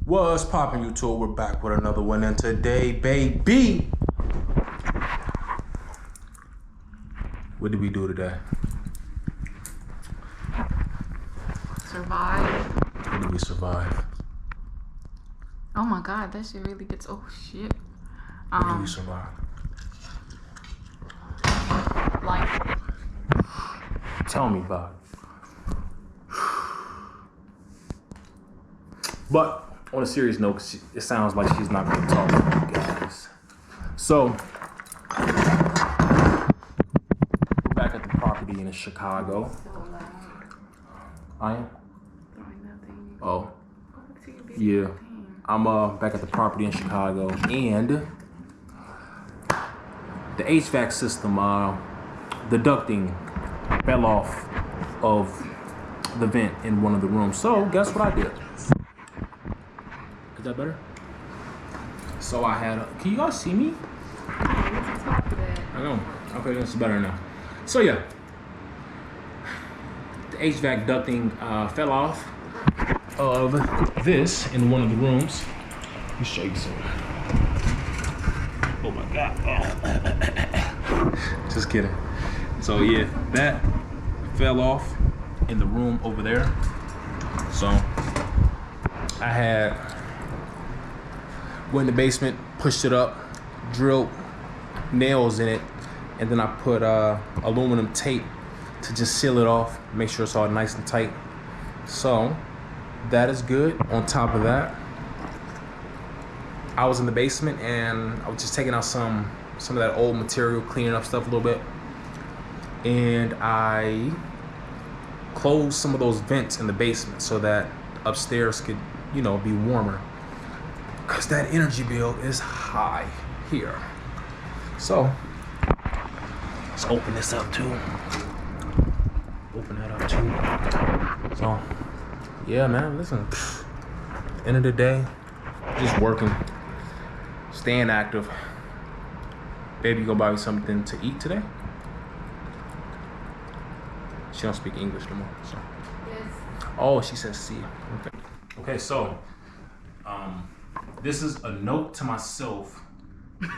What's poppin', YouTube? We're back with another one, and today, baby, what did we do today? Survive. What did we survive? Oh my god, that shit really gets. Oh shit. What did we survive? Life. Tell me about it. But on a serious note, 'cause it sounds like she's not going to talk to you guys. So, we're back at the property in Chicago. I am? Oh. Yeah. I'm back at the property in Chicago, and the HVAC system, the ducting fell off of the vent in one of the rooms. So, guess what I did? Is that better? So I had, can you guys see me? I know. Okay, that's better now. So yeah, the HVAC ducting fell off of this in one of the rooms. Let me show you something. Oh my God. Oh. Just kidding. So yeah, that fell off in the room over there. So I went in the basement, pushed it up, drilled nails in it, and then I put aluminum tape to just seal it off, make sure it's all nice and tight. So that is good. On top of that, I was in the basement and I was just taking out some of that old material, cleaning up stuff a little bit, and I closed some of those vents in the basement so that upstairs could, you know, be warmer. Because that energy bill is high here. So, let's open this up too. Open that up too. So, yeah, man, listen. At the end of the day, just working, staying active. Baby, go buy me something to eat today. She don't speak English no more, so. Yes. Oh, she says see. Okay. Okay, so, this is a note to myself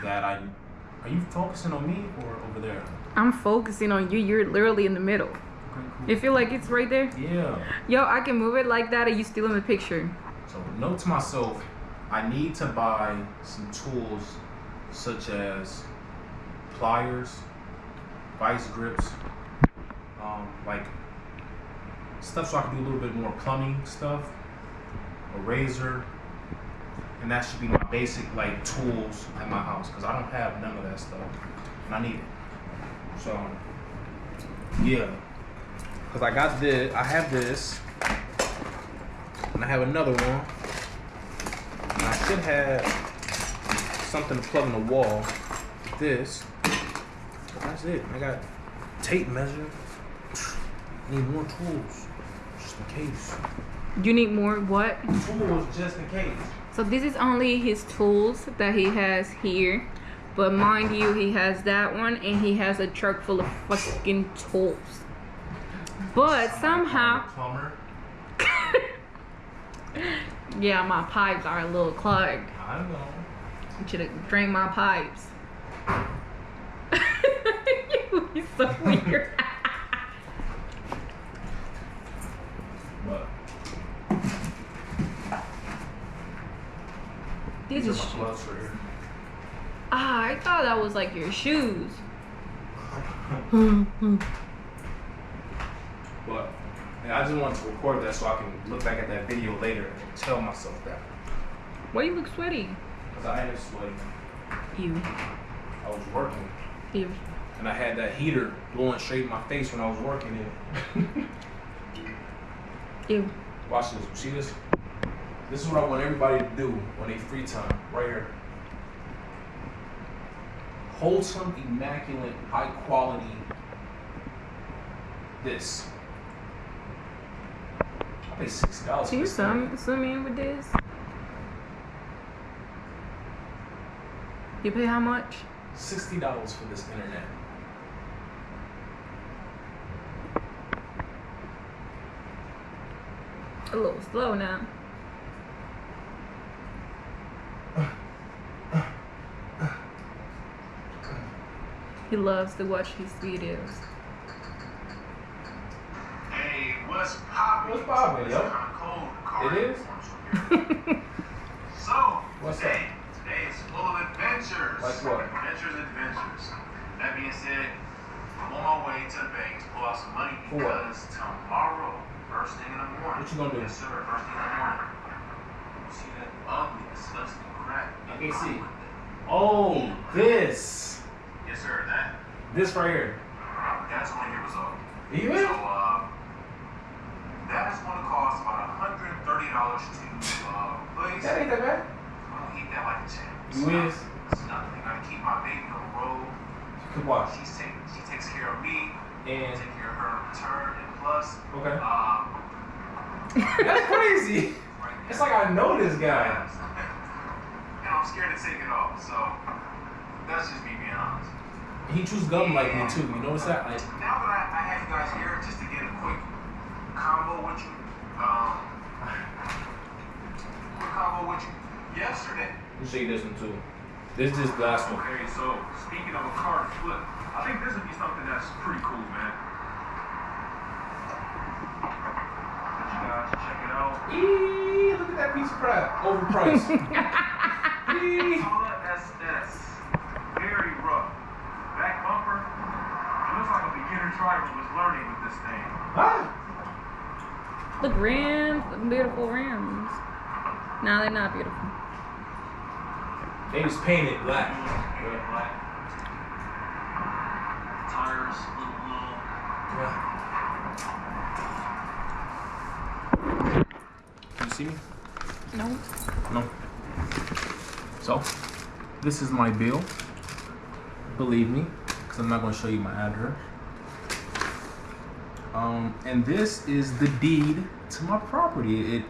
that are you focusing on me or over there? I'm focusing on you. You're literally in the middle. Okay, cool. You feel like it's right there? Yeah. Yo, I can move it like that, or you still in the picture? So, note to myself, I need to buy some tools such as pliers, vice grips, like stuff so I can do a little bit more plumbing stuff, a razor. And that should be my basic like tools at my house, because I don't have none of that stuff and I need it. So yeah, because I got this, I have this, and I have another one, and I should have something to plug in the wall. This, but that's it. I got tape measure. Need more tools just in case. You need more what? Tools just in case. So this is only his tools that he has here. But mind you, he has that one and he has a truck full of fucking tools. But somehow... Plumber. Yeah, my pipes are a little clogged. I know. You should have drained my pipes. You're so weird. But These are my gloves right here. Ah, I thought that was like your shoes. But yeah, I just wanted to record that so I can look back at that video later and tell myself that. Why you look sweaty? Because I am sweating. Ew. I was working. Ew. And I had that heater blowing straight in my face when I was working in it. Ew. Watch this. See this? This is what I want everybody to do on their free time. Right here. Wholesome, immaculate, high quality. This. I paid $60 Can you for this. zoom in with this? You pay how much? $60 for this internet. A little slow now. He loves to watch his videos. Hey, what's poppin'? What's poppin', yo? It's kinda cold. It is? So, What's today is full of adventures. Like what? Adventures. That being said, I'm on my way to the bank to pull out some money For what? because tomorrow, first thing in the morning. What you gonna do? Yes, sir. First thing in the morning. See that ugly, disgusting crap? I can see. Oh, this. Yes, sir. This right here. That's only here was all. You So, in? that is going to cost about $130 to replace. That ain't that bad. I'm gonna eat that like a champ. You is? It's nothing. I gotta keep my baby on the road. Good watch. She takes care of me. And I take care of her in return. And plus, okay. That's crazy. It's like I know this guy. And I'm scared to take it off. So that's just me being honest. He chews gum like me too. You notice that? Like, Now that I have you guys here, just to get a quick combo with you. Yesterday. let me show you this one too. This is the last one. Okay, so speaking of a card flip, I think this would be something that's pretty cool, man. Let you guys check it out. Eee, look at that piece of crap. Overpriced. Eee. Honda SS. Very rough. Back bumper. It looks like a beginner driver was learning with this thing. Ah. Look, rims, beautiful rims. No, they're not beautiful. They just painted black. Black. Tires, little low. Can you see me? No. No. So, this is my bill. Believe me, because I'm not going to show you my address. And this is the deed to my property.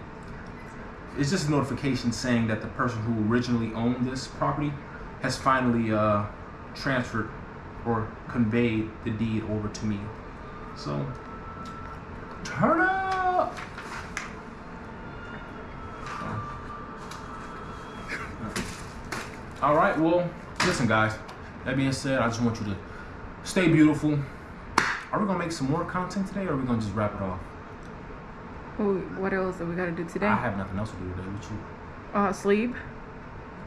It's just a notification saying that the person who originally owned this property has finally transferred or conveyed the deed over to me. So, turn up! All right, well, listen guys, that being said, I just want you to stay beautiful. Are we gonna make some more content today, or are we gonna just wrap it off? What else do we gotta do today? I have nothing else to do today with you. Sleep.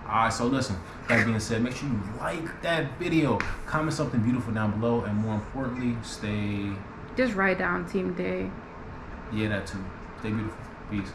All right, so listen, that being said, make sure you like that video, comment something beautiful down below, and more importantly, stay... Just write down Team Day. Yeah, that too. Stay beautiful. Peace.